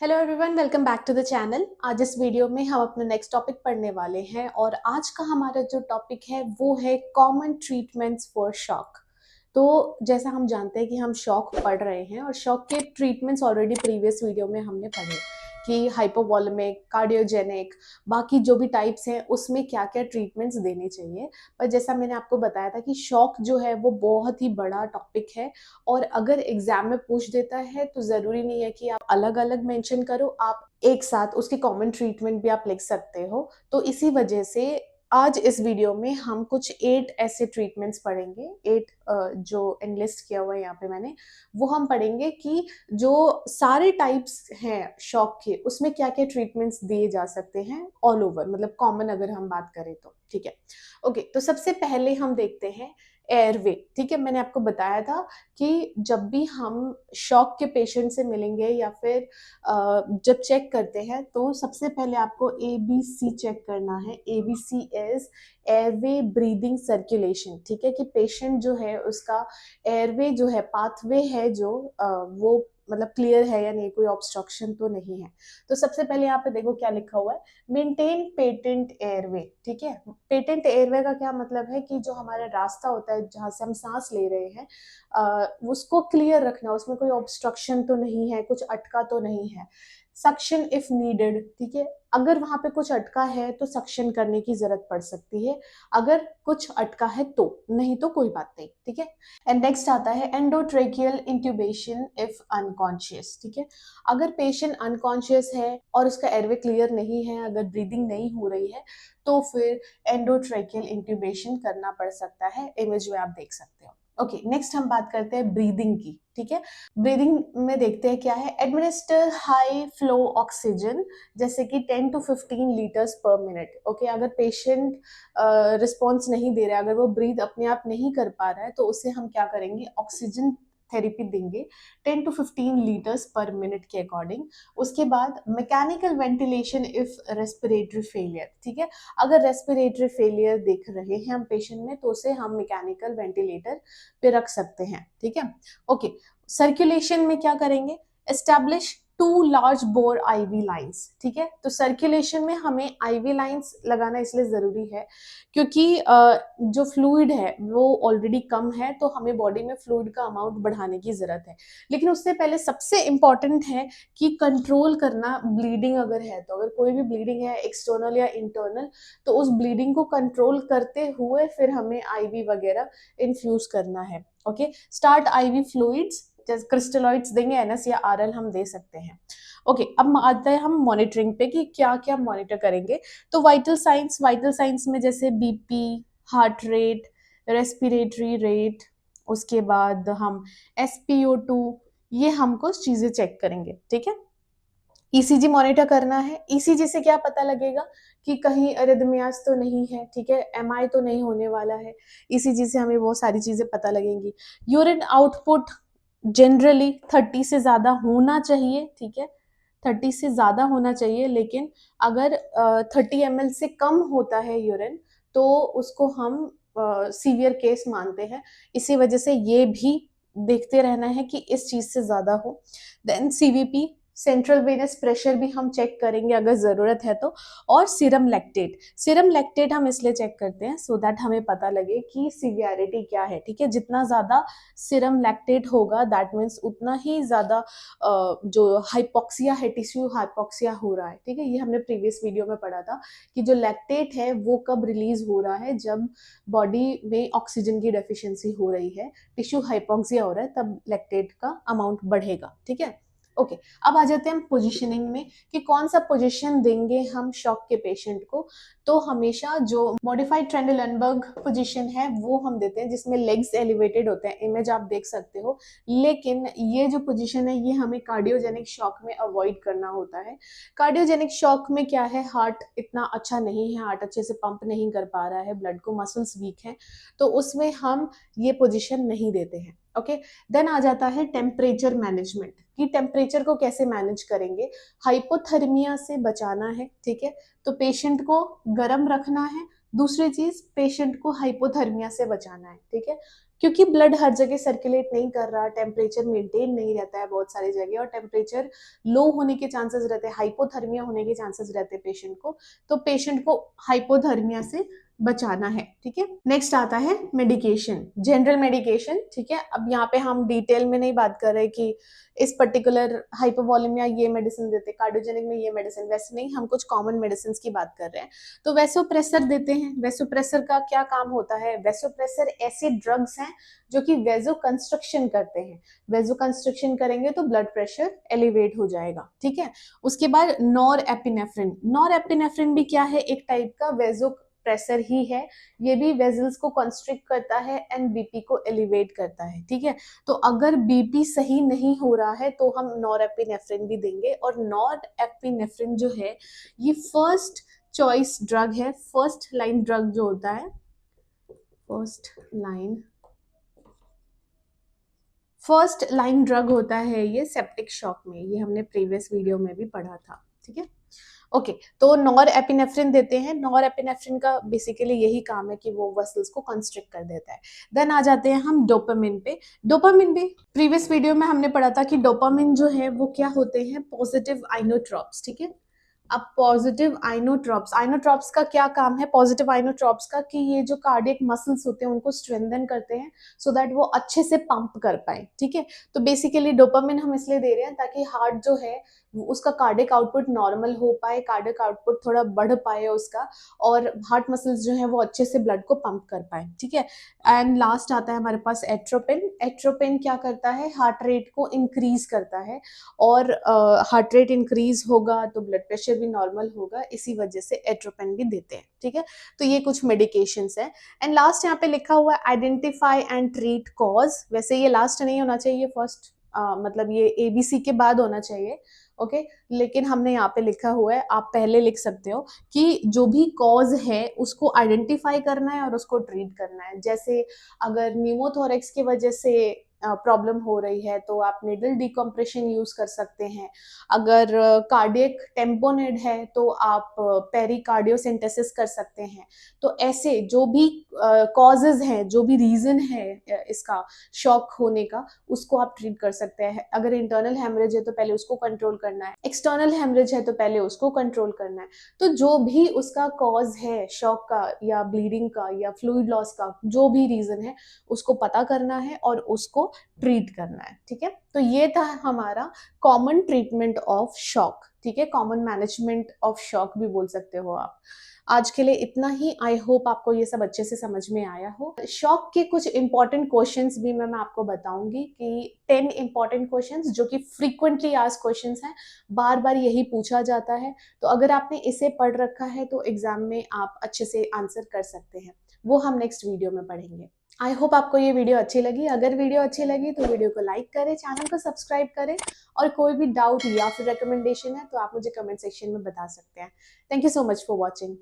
Hello everyone, welcome back to the channel. आज इस video में हम अपना नेक्स्ट टॉपिक पढ़ने वाले हैं और आज का हमारा जो टॉपिक है वो है कॉमन ट्रीटमेंट्स फॉर शॉक। तो जैसा हम जानते हैं कि हम शॉक पढ़ रहे हैं और शॉक के ट्रीटमेंट्स ऑलरेडी प्रीवियस वीडियो में हमने पढ़े कि हाइपोवॉलेमिक, कार्डियोजेनिक, बाकी जो भी टाइप्स हैं उसमें क्या क्या ट्रीटमेंट्स देने चाहिए। पर जैसा मैंने आपको बताया था कि शॉक जो है वो बहुत ही बड़ा टॉपिक है और अगर एग्जाम में पूछ देता है तो ज़रूरी नहीं है कि आप अलग अलग मेंशन करो, आप एक साथ उसके कॉमन ट्रीटमेंट भी आप लिख सकते हो। तो इसी वजह से आज इस वीडियो में हम कुछ 8 ऐसे ट्रीटमेंट्स पढ़ेंगे। 8 जो एनलिस्ट किया हुआ है यहाँ पे मैंने, वो हम पढ़ेंगे कि जो सारे टाइप्स हैं शॉक के उसमें क्या क्या ट्रीटमेंट्स दिए जा सकते हैं ऑल ओवर, मतलब कॉमन अगर हम बात करें तो। ठीक है, ओके। तो सबसे पहले हम देखते हैं एयरवे। ठीक है, मैंने आपको बताया था कि जब भी हम शॉक के पेशेंट से मिलेंगे या फिर जब चेक करते हैं तो सबसे पहले आपको ABC चेक करना है। ABC is airway breathing circulation. ठीक है, कि पेशेंट जो है उसका एयरवे जो है, पाथवे है जो वो मतलब क्लियर है या नहीं, कोई ऑब्स्ट्रक्शन तो नहीं है। तो सबसे पहले यहाँ पे देखो क्या लिखा हुआ है, मेंटेन पेटेंट एयरवे। ठीक है, पेटेंट एयरवे का क्या मतलब है कि जो हमारा रास्ता होता है जहाँ से हम सांस ले रहे हैं उसको क्लियर रखना, उसमें कोई ऑब्स्ट्रक्शन तो नहीं है, कुछ अटका तो नहीं है। Suction if needed. ठीक है, अगर वहां पे कुछ अटका है तो सक्शन करने की जरूरत पड़ सकती है, अगर कुछ अटका है तो, नहीं तो कोई बात नहीं। ठीक है, एंड नेक्स्ट आता है एंडोट्रेकियल इंट्यूबेशन इफ अनकॉन्शियस। ठीक है, अगर पेशेंट अनकॉन्शियस है और उसका एयरवे क्लियर नहीं है, अगर ब्रीदिंग नहीं हो रही है तो फिर एंडोट्रेकियल इंट्यूबेशन करना पड़ सकता है। इमेज में आप देख सकते हो। ओके, नेक्स्ट हम बात करते हैं ब्रीदिंग की। ठीक है, ब्रीदिंग में देखते हैं क्या है, एडमिनिस्टर हाई फ्लो ऑक्सीजन जैसे कि 10 to 15 लीटर्स पर मिनट। ओके, अगर पेशेंट रिस्पॉन्स नहीं दे रहा है, अगर वो ब्रीद अपने आप नहीं कर पा रहा है तो उसे हम क्या करेंगे, ऑक्सीजन थेरेपी देंगे 10 to 15 लीटर्स पर मिनट के अकॉर्डिंग। उसके बाद mechanical ventilation if respiratory failure. ठीक है, अगर रेस्पिरेटरी फेलियर देख रहे हैं हम पेशेंट में तो उसे हम मैकेनिकल वेंटिलेटर पे रख सकते हैं। ठीक है, ओके। सर्कुलेशन में क्या करेंगे, establish 2 large bore IV lines. ठीक है, तो सर्कुलेशन में हमें आईवी लाइंस लगाना इसलिए जरूरी है क्योंकि जो फ्लूइड है वो ऑलरेडी कम है, तो हमें बॉडी में फ्लूइड का अमाउंट बढ़ाने की जरूरत है। लेकिन उससे पहले सबसे इंपॉर्टेंट है कि कंट्रोल करना ब्लीडिंग अगर है तो, अगर कोई भी ब्लीडिंग है एक्सटर्नल या इंटरनल, तो उस ब्लीडिंग को कंट्रोल करते हुए फिर हमें आईवी वगैरह इन्फ्यूज करना है। ओके, स्टार्ट आईवी फ्लूइड्स, जैसे क्रिस्टलॉइड्स देंगे, एनएस या आरएल हम दे सकते हैं। ओके, अब आते हैं हम मॉनिटरिंग पे कि क्या क्या मॉनिटर करेंगे। तो वाइटल साइंस में जैसे BP, heart rate, respiratory rate, उसके बाद हम SpO2, ये हमको चीजें चेक करेंगे। ठीक है, ईसीजी मॉनिटर करना है। ईसीजी से क्या पता लगेगा कि कहीं अरिदमियास तो नहीं है। ठीक है, एमआई तो नहीं होने वाला है। ईसीजी से हमें वो सारी चीजें पता लगेंगी। यूरिन आउटपुट जनरली 30 से ज्यादा होना चाहिए। ठीक है, 30 से ज्यादा होना चाहिए, लेकिन अगर 30 ml से कम होता है यूरिन तो उसको हम सीवियर केस मानते हैं। इसी वजह से ये भी देखते रहना है कि इस चीज से ज्यादा हो। Then CVP, central venous pressure भी हम चेक करेंगे अगर जरूरत है तो। और सीरम लैक्टेट हम इसलिए चेक करते हैं सो दैट हमें पता लगे कि सीवियरिटी क्या है। ठीक है, जितना ज्यादा सीरम लैक्टेट होगा दैट मीन्स उतना ही ज्यादा जो हाइपोक्सिया है, टिश्यू हाइपोक्सिया हो रहा है। ठीक है, ये हमने प्रीवियस वीडियो में पढ़ा था कि जो लैक्टेट है वो कब रिलीज हो रहा है, जब बॉडी में ऑक्सीजन की डेफिशिएंसी हो रही है, टिश्यू हाइपोक्सिया हो रहा है, तब लैक्टेट का अमाउंट बढ़ेगा। ठीक है, ओके। अब आ जाते हैं हम पोजीशनिंग में कि कौन सा पोजीशन देंगे हम शॉक के पेशेंट को। तो हमेशा जो मॉडिफाइड ट्रेंडलनबर्ग पोजीशन है वो हम देते हैं जिसमें लेग्स एलिवेटेड होते हैं। इमेज आप देख सकते हो। लेकिन ये जो पोजीशन है ये हमें कार्डियोजेनिक शॉक में अवॉइड करना होता है। कार्डियोजेनिक शॉक में क्या है, हार्ट इतना अच्छा नहीं है, हार्ट अच्छे से पंप नहीं कर पा रहा है ब्लड को, मसल्स वीक है, तो उसमें हम ये पोजीशन नहीं देते हैं। ओके, देन आ जाता है टेम्परेचर मैनेजमेंट कि टेम्परेचर को कैसे मैनेज करेंगे। हाइपोथर्मिया से बचाना है। ठीक है, तो पेशेंट को गर्म रखना है। दूसरी चीज, पेशेंट को हाइपोथर्मिया से बचाना है। ठीक है, क्योंकि ब्लड हर जगह सर्कुलेट नहीं कर रहा, टेम्परेचर मेंटेन नहीं रहता है बहुत सारी जगह, और टेम्परेचर लो होने के चांसेस रहते हैं, हाइपोथर्मिया होने के चांसेस रहते हैं पेशेंट को, तो पेशेंट को हाइपोथर्मिया से बचाना है। ठीक है, नेक्स्ट आता है मेडिकेशन, जनरल मेडिकेशन। ठीक है, अब यहाँ पे हम डिटेल में नहीं बात कर रहे कि इस पर्टिकुलर हाइपोवॉलेमिया ये मेडिसिन देते, कार्डियोजेनिक में ये मेडिसिन, वैसे नहीं, हम कुछ कॉमन मेडिसिन की बात कर रहे हैं। तो वेसोप्रेसर देते हैं। वेसोप्रेसर का क्या काम होता है? वेसोप्रेसर ऐसे ड्रग्स हैं जो कि वेजो कंस्ट्रक्शन करते हैं। वेजो कंस्ट्रक्शन करेंगे तो ब्लड प्रेशर एलिवेट हो जाएगा। ठीक है, उसके बाद नॉर एपिनेफ्रिन। नॉर एपिनेफ्रिन भी क्या है? एक टाइप का वेजो प्रेशर ही है, ये भी वेजल्स को कंस्ट्रिक्ट करता है एंड बीपी को एलिवेट करता है। ठीक है, तो अगर बीपी सही नहीं हो रहा है तो हम नॉरएपिनेफ्रिन भी देंगे। और नॉरएपिनेफ्रिन जो है ये फर्स्ट चॉइस ड्रग है, फर्स्ट लाइन ड्रग जो होता है, फर्स्ट लाइन ड्रग होता है ये सेप्टिक शॉक में, ये हमने प्रीवियस वीडियो में भी पढ़ा था। ठीक है, ओके, तो नॉर एपिनेफ्रिन देते हैं। नॉर एपिनेफ्रिन का बेसिकली यही काम है कि वो वेसल्स को कंस्ट्रिक्ट कर देता है। देन आ जाते हैं हम डोपामिन पे। डोपामिन भी प्रीवियस वीडियो में हमने पढ़ा था कि डोपामिन जो है वो क्या होते हैं? पॉजिटिव आइनोट्रॉप्स। ठीक है, अब पॉजिटिव आइनोट्रॉप्स, आइनोट्रॉप्स का क्या काम है पॉजिटिव आइनोट्रॉप्स का? कि ये जो कार्डियक मसल्स होते हैं उनको स्ट्रेंथन करते हैं सो दैट वो अच्छे से पंप कर पाए। ठीक है, तो बेसिकली डोपामिन हम इसलिए दे रहे हैं ताकि हार्ट जो है उसका कार्डियक आउटपुट नॉर्मल हो पाए, कार्डियक आउटपुट थोड़ा बढ़ पाए उसका, और हार्ट मसल्स जो है वो अच्छे से ब्लड को पंप कर पाए। ठीक है, एंड लास्ट आता है हमारे पास एट्रोपिन। एट्रोपिन क्या करता है? हार्ट रेट को इंक्रीज करता है, और हार्ट रेट इंक्रीज होगा तो ब्लड प्रेशर भी नॉर्मल होगा, इसी वजह से एट्रोपिन भी देते हैं। ठीक है, तो ये कुछ मेडिकेशंस हैं। एंड लास्ट यहाँ पे लिखा हुआ है आइडेंटिफाई एंड ट्रीट कॉज। वैसे ये लास्ट नहीं होना चाहिए, फर्स्ट मतलब ये एबीसी के बाद होना चाहिए। ओके, लेकिन हमने यहाँ पे लिखा हुआ है, आप पहले लिख सकते हो कि जो भी कॉज है उसको आइडेंटिफाई करना है और उसको ट्रीट करना है। जैसे अगर न्यूमोथोरेक्स की वजह से प्रॉब्लम हो रही है तो आप निडल डिकम्प्रेशन यूज कर सकते हैं। अगर कार्डियक टेम्पोनेड है तो आप पेरिकार्डियोसेंटेसिस कर सकते हैं। तो ऐसे जो भी कॉजेज हैं, जो भी रीजन है इसका शॉक होने का, उसको आप ट्रीट कर सकते हैं। अगर इंटरनल हेमरेज है तो पहले उसको कंट्रोल करना है, एक्सटर्नल हेमरेज है तो पहले उसको कंट्रोल करना है। तो जो भी उसका कॉज है शॉक का या ब्लीडिंग का या फ्लूइड लॉस का, जो भी रीजन है उसको पता करना है और उसको ट्रीट करना है। ठीक है, तो ये था हमारा कॉमन ट्रीटमेंट ऑफ शॉक। ठीक है, कॉमन मैनेजमेंट ऑफ शॉक भी बोल सकते हो आप। आज के लिए इतना ही। आई होप आपको ये सब अच्छे से समझ में आया हो। शॉक के कुछ इंपॉर्टेंट क्वेश्चंस भी मैं आपको बताऊंगी कि 10 इंपॉर्टेंट क्वेश्चंस जो कि फ्रीक्वेंटली आस्क्ड क्वेश्चंस हैं, बार बार यही पूछा जाता है। तो अगर आपने इसे पढ़ रखा है तो एग्जाम में आप अच्छे से आंसर कर सकते हैं, वो हम नेक्स्ट वीडियो में पढ़ेंगे। आई होप आपको ये वीडियो अच्छी लगी। अगर वीडियो अच्छी लगी तो वीडियो को लाइक करें, चैनल को सब्सक्राइब करें, और कोई भी डाउट या फिर रिकमेंडेशन है तो आप मुझे कमेंट सेक्शन में बता सकते हैं। Thank you so much for watching.